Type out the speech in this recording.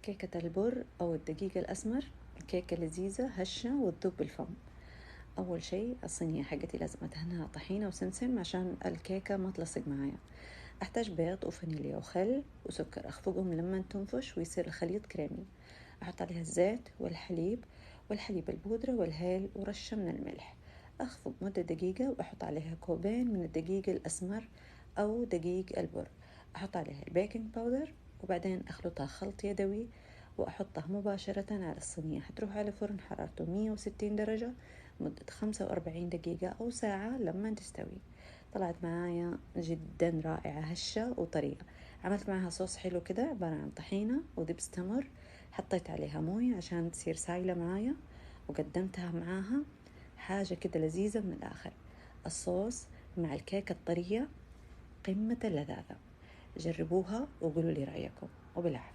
كيكة البر أو الدقيق الأسمر، كيكة لذيذة هشة وتذوب بالفم. أول شي الصينية حقتي لازم أدهنها طحينة وسمسم عشان الكيكة ما تلصق معايا. أحتاج بيض وفانيليا وخل وسكر، أخفقهم لما تنفش ويصير الخليط كريمي. أحط عليها الزيت والحليب البودرة والهيل ورشة من الملح. أخفق مدة دقيقة وأحط عليها كوبين من الدقيق الأسمر أو دقيق البر. أحط عليها البيكنج باودر وبعدين أخلطها خلط يدوي وأحطها مباشرة على الصينية. حتروح على فرن حرارته 160 درجة مدة 45 دقيقة أو ساعة لما تستوي. طلعت معايا جدا رائعة هشة وطرية. عملت معها صوص حلو كده عبارة عن طحينة ودبس تمر، حطيت عليها موية عشان تصير سايلة معايا وقدمتها معاها. حاجة كده لذيذة من الآخر. الصوص مع الكيكة الطرية قمة اللذاذة. جربوها وقولوا لي رأيكم وبالعافية.